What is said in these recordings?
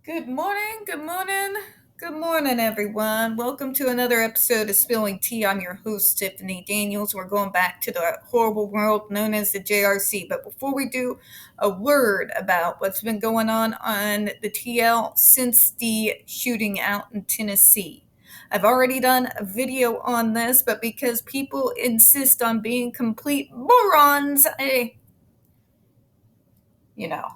Good morning, good morning, everyone. Welcome to another episode of Spilling Tea. I'm your host, Tiffany Daniels. We're going back to the horrible world known as the JRC. But before we do, a word about what's been going on the TL since the shooting out in Tennessee. I've already done a video on this, but because people insist on being complete morons, you know,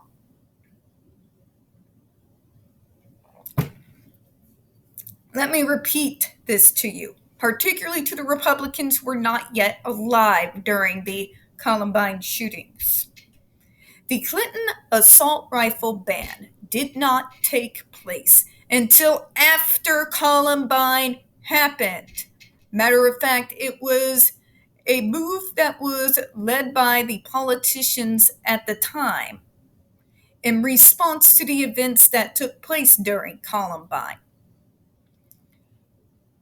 Let me repeat this to you, particularly to the Republicans who were not yet alive during the Columbine shootings. The Clinton assault rifle ban did not take place until after Columbine happened. Matter of fact, it was a move that was led by the politicians at the time in response to the events that took place during Columbine.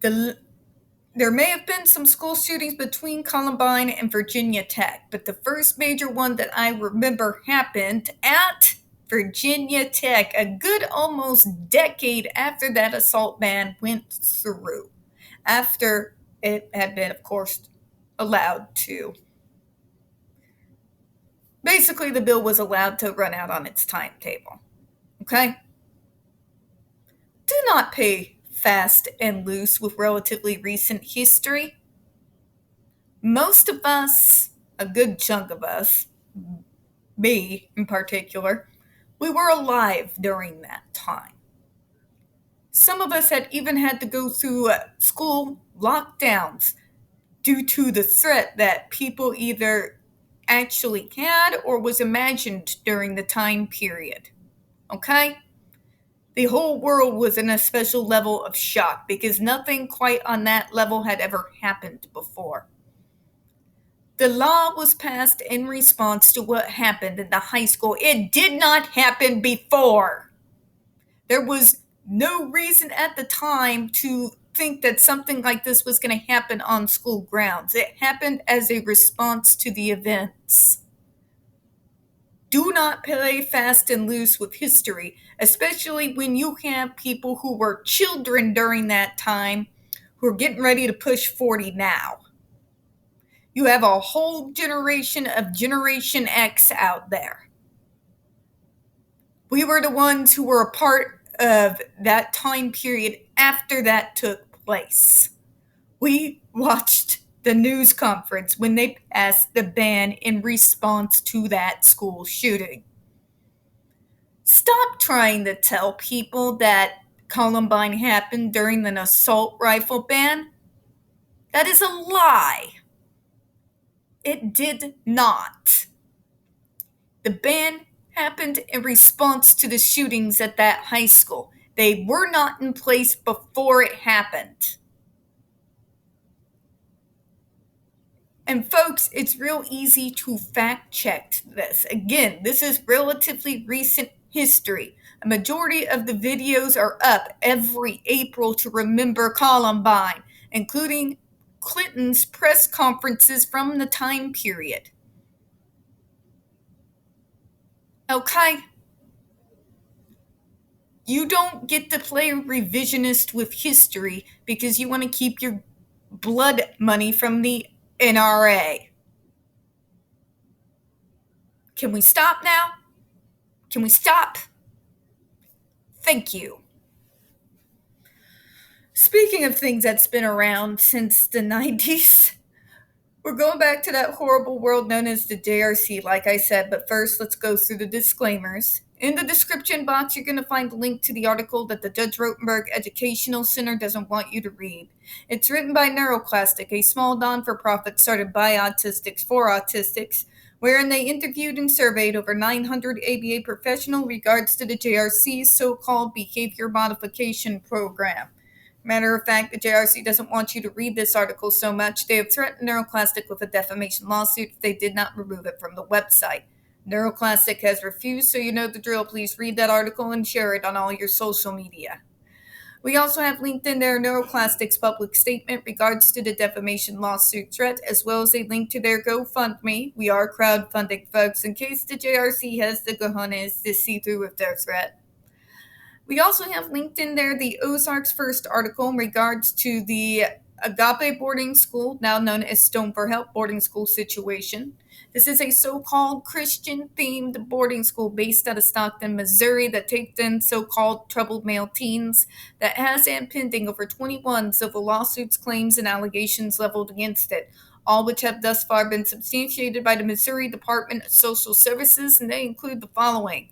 There may have been some school shootings between Columbine and Virginia Tech, but the first major one that I remember happened at Virginia Tech a good almost decade after that assault ban went through, after it had been, of course, allowed to. Basically, the bill was allowed to run out on its timetable. Okay? Do not pay fast and loose with relatively recent history. Most of us, a good chunk of us, me in particular, we were alive during that time. Some of us had even had to go through school lockdowns due to the threat that people either actually had or was imagined during the time period. Okay? The whole world was in a special level of shock because nothing quite on that level had ever happened before. The law was passed in response to what happened in the high school. It did not happen before. There was no reason at the time to think that something like this was going to happen on school grounds. It happened as a response to the events. Do not play fast and loose with history, especially when you have people who were children during that time who are getting ready to push 40 now. You have a whole generation of Generation X out there. We were the ones who were a part of that time period after that took place. We watched the news conference when they passed the ban in response to that school shooting. Stop trying to tell people that Columbine happened during an assault rifle ban. That is a lie. It did not. The ban happened in response to the shootings at that high school. They were not in place before it happened. And folks, it's real easy to fact check this. Again, this is relatively recent history. A majority of the videos are up every April to remember Columbine, including Clinton's press conferences from the time period. Okay? You don't get to play revisionist with history because you want to keep your blood money from the NRA. Can we stop now? Can we stop? Thank you. Speaking of things that's been around since the 90s, we're going back to that horrible world known as the JRC, like I said, but first let's go through the disclaimers. In the description box, you're going to find a link to the article that the Judge Rotenberg Educational Center doesn't want you to read. It's written by NeuroClastic, a small non-for-profit started by autistics for autistics, wherein they interviewed and surveyed over 900 ABA professionals regards to the JRC's so-called behavior modification program. Matter of fact, the JRC doesn't want you to read this article so much, they have threatened NeuroClastic with a defamation lawsuit if they did not remove it from the website. NeuroClastic has refused, so you know the drill. Please read that article and share it on all your social media. We also have linked in there NeuroClastic's public statement regards to the defamation lawsuit threat, as well as a link to their GoFundMe. We are crowdfunding, folks, in case the JRC has the cojones to see through with their threat. We also have linked in there the Ozarks First article in regards to the Agape boarding school, now known as Stone for Help boarding school situation. This is a so-called Christian-themed boarding school based out of Stockton, Missouri that takes in so-called troubled male teens that has and pending over 21 civil lawsuits, claims, and allegations leveled against it, all which have thus far been substantiated by the Missouri Department of Social Services, and they include the following: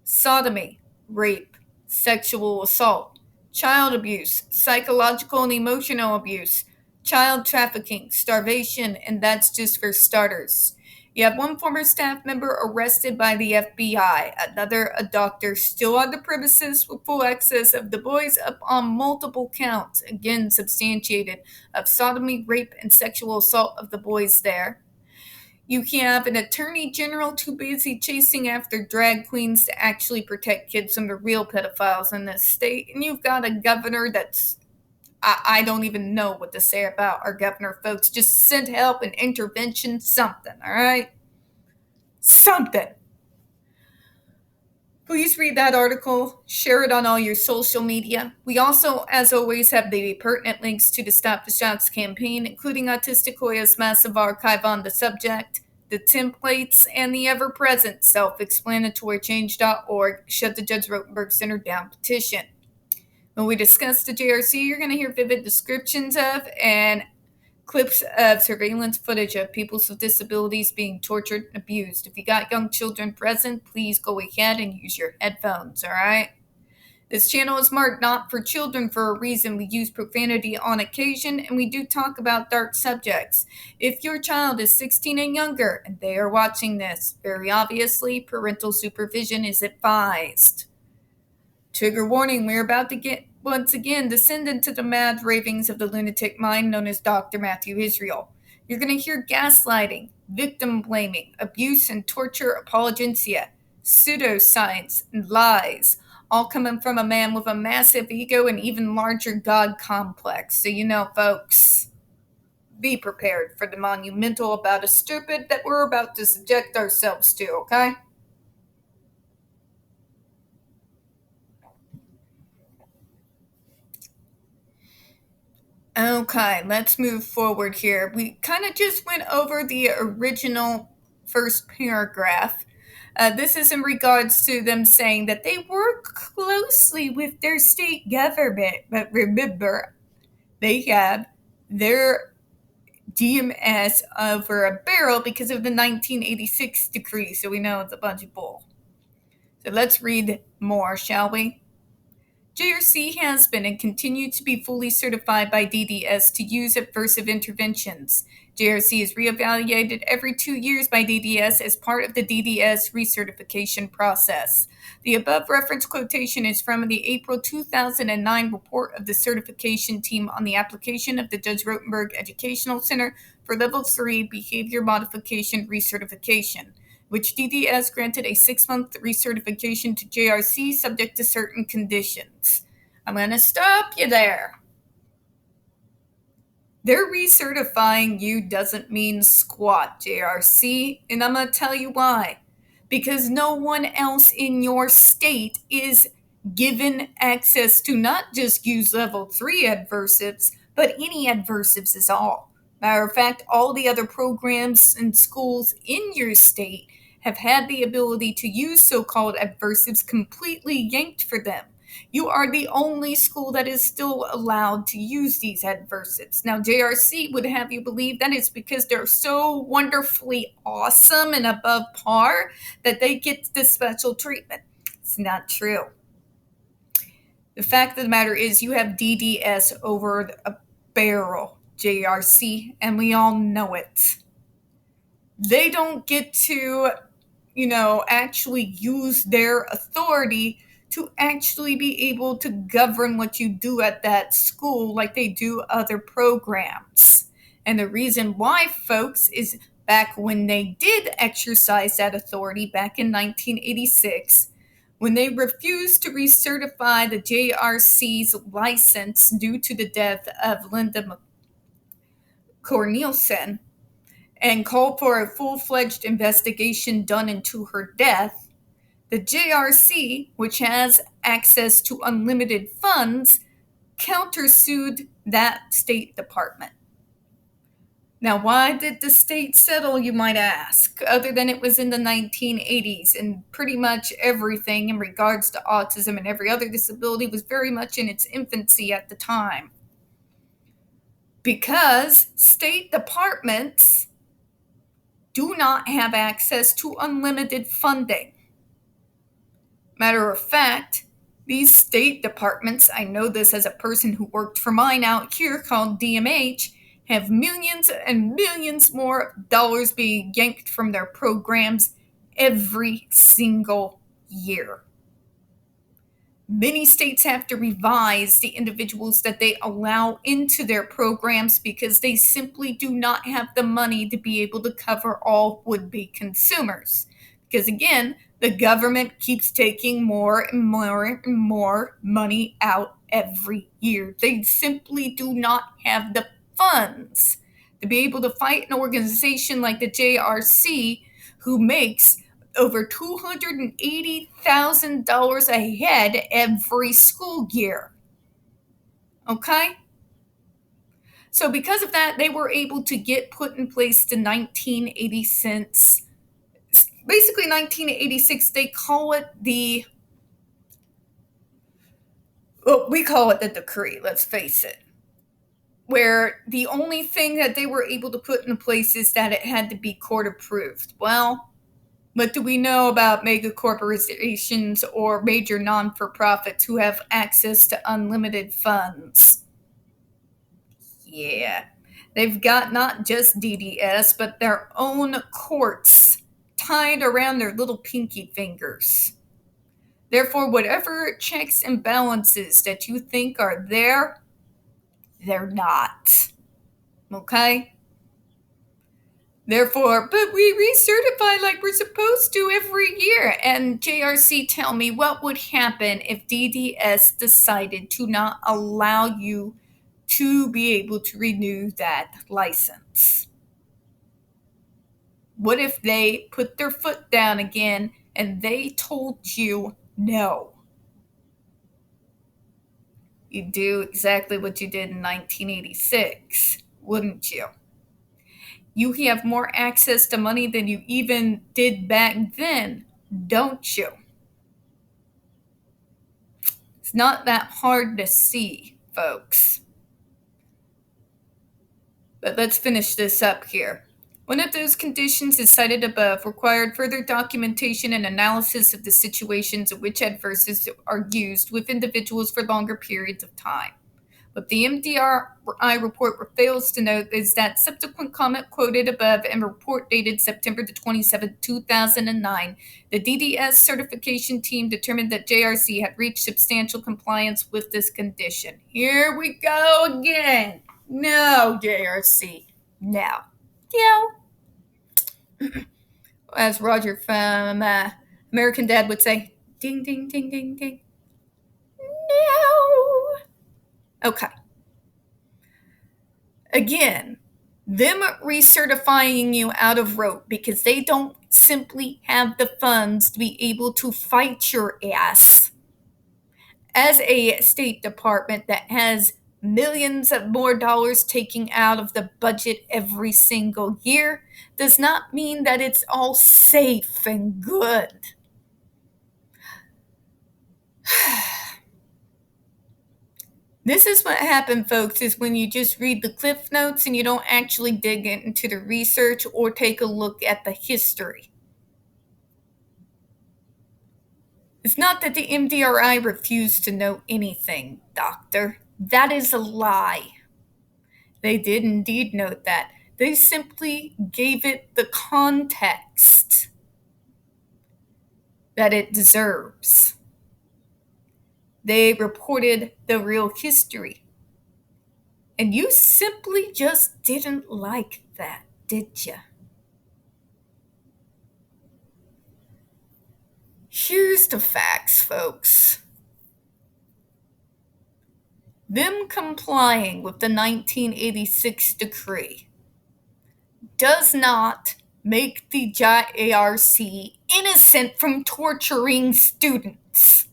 sodomy, rape, sexual assault, child abuse, psychological and emotional abuse, child trafficking, starvation, and that's just for starters. You have one former staff member arrested by the FBI, another a doctor still on the premises with full access of the boys up on multiple counts, again substantiated, of sodomy, rape, and sexual assault of the boys there. You have an attorney general too busy chasing after drag queens to actually protect kids from the real pedophiles in this state. And you've got a governor that's, I don't even know what to say about our governor, folks. Just send help and intervention, something, all right? Something. Please read that article, share it on all your social media. We also, as always, have the pertinent links to the Stop the Shouts campaign, including Hoya's massive archive on the subject, the templates, and the ever-present self-explanatory change.org Shut the Judge Rotenberg Center Down petition. When we discuss the JRC, you're going to hear vivid descriptions of and clips of surveillance footage of people with disabilities being tortured and abused. If you got young children present, please go ahead and use your headphones, all right? This channel is marked not for children for a reason. We use profanity on occasion, and we do talk about dark subjects. If your child is 16 and younger and they are watching this, very obviously, parental supervision is advised. Trigger warning, we're about to get, once again, descend into the mad ravings of the lunatic mind known as Dr. Matthew Israel. You're going to hear gaslighting, victim blaming, abuse and torture apologencia, pseudoscience, and lies, all coming from a man with a massive ego and even larger God complex. So you know, folks, be prepared for the monumental about a stupid that we're about to subject ourselves to, okay? Okay, let's move forward here. We kind of just went over the original first paragraph. This is in regards to them saying that they work closely with their state government, but remember, they have their DMS over a barrel because of the 1986 decree, so we know it's a bunch of bull. So let's read more, shall we? JRC has been and continues to be fully certified by DDS to use aversive interventions. JRC is reevaluated every 2 years by DDS as part of the DDS recertification process. The above reference quotation is from the April 2009 report of the certification team on the application of the Judge Rotenberg Educational Center for Level 3 Behavior Modification Recertification, which DDS granted a 6-month recertification to JRC subject to certain conditions. I'm going to stop you there. They're recertifying you doesn't mean squat, JRC, and I'm going to tell you why. Because no one else in your state is given access to not just use level 3 adversives, but any adversives is all. Matter of fact, all the other programs and schools in your state have had the ability to use so-called adversives completely yanked for them. You are the only school that is still allowed to use these adversives. Now, JRC would have you believe that it's because they're so wonderfully awesome and above par that they get this special treatment. It's not true. The fact of the matter is you have DDS over a barrel, JRC, and we all know it. They don't get to, actually use their authority to actually be able to govern what you do at that school like they do other programs. And the reason why, folks, is back when they did exercise that authority back in 1986, when they refused to recertify the JRC's license due to the death of Linda Cornelison, and called for a full-fledged investigation done into her death, The JRC, which has access to unlimited funds, countersued that State Department. Now, why did the state settle, you might ask, other than it was in the 1980s and pretty much everything in regards to autism and every other disability was very much in its infancy at the time? Because state departments do not have access to unlimited funding. Matter of fact, these state departments, I know this as a person who worked for mine out here called DMH, have millions and millions more dollars being yanked from their programs every single year. Many states have to revise the individuals that they allow into their programs because they simply do not have the money to be able to cover all would-be consumers. Because again, the government keeps taking more and more and more money out every year. They simply do not have the funds to be able to fight an organization like the JRC, who makes over $280,000 a head every school year. Okay? So because of that, they were able to get put in place the 1986, basically 1986, they call it the, well, we call it the decree, let's face it, where the only thing that they were able to put in place is that it had to be court approved. Well, what do we know about mega corporations or major non-for-profits who have access to unlimited funds? Yeah, they've got not just DDS, but their own courts tied around their little pinky fingers. Therefore, whatever checks and balances that you think are there, they're not. Okay? Therefore, but we recertify like we're supposed to every year. And JRC, tell me what would happen if DDS decided to not allow you to be able to renew that license? What if they put their foot down again and they told you no? You'd do exactly what you did in 1986, wouldn't you? You have more access to money than you even did back then, don't you? It's not that hard to see, folks. But let's finish this up here. One of those conditions as cited above required further documentation and analysis of the situations in which adversives are used with individuals for longer periods of time. What the MDRI report fails to note is that subsequent comment quoted above and report dated September 27, 2009, the DDS certification team determined that JRC had reached substantial compliance with this condition. Here we go again. No, JRC. No. As Roger from American Dad would say, ding, ding, ding, ding, ding. No. Okay. Again, them recertifying you out of rope because they don't simply have the funds to be able to fight your ass as a State Department that has millions of more dollars taking out of the budget every single year does not mean that it's all safe and good. This is what happened, folks, is when you just read the Cliff Notes and you don't actually dig into the research or take a look at the history. It's not that the MDRI refused to know anything, Doctor. That is a lie. They did indeed note that. They simply gave it the context that it deserves. They reported the real history. And you simply just didn't like that, did you? Here's the facts, folks. Them complying with the 1986 decree does not make the JARC innocent from torturing students.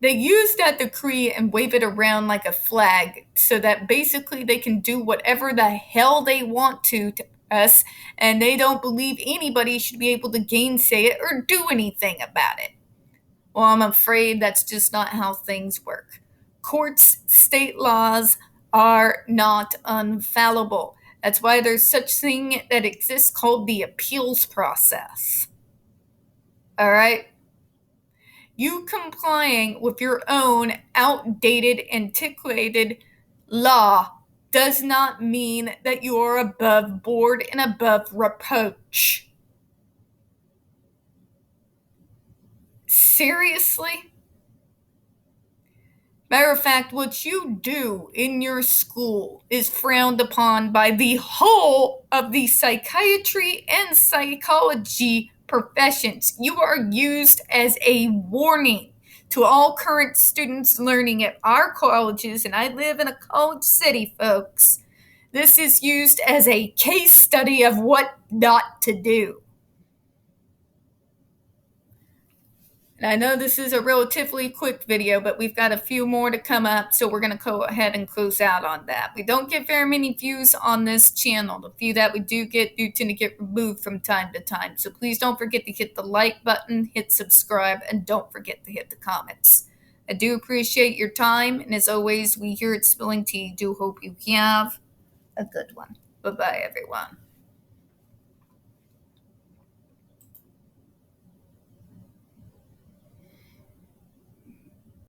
They use that decree and wave it around like a flag so that basically they can do whatever the hell they want to us, and they don't believe anybody should be able to gainsay it or do anything about it. Well, I'm afraid that's just not how things work. Courts, state laws are not infallible. That's why there's such thing that exists called the appeals process. All right? You complying with your own outdated, antiquated law does not mean that you are above board and above reproach. Seriously? Matter of fact, what you do in your school is frowned upon by the whole of the psychiatry and psychology professions. You are used as a warning to all current students learning at our colleges, and I live in a college city, folks. This is used as a case study of what not to do. And I know this is a relatively quick video, but we've got a few more to come up, so we're going to go ahead and close out on that. We don't get very many views on this channel. The few that we do tend to get removed from time to time. So please don't forget to hit the like button, hit subscribe, and don't forget to hit the comments. I do appreciate your time, and as always, we here at Spilling Tea do hope you have a good one. Bye-bye, everyone.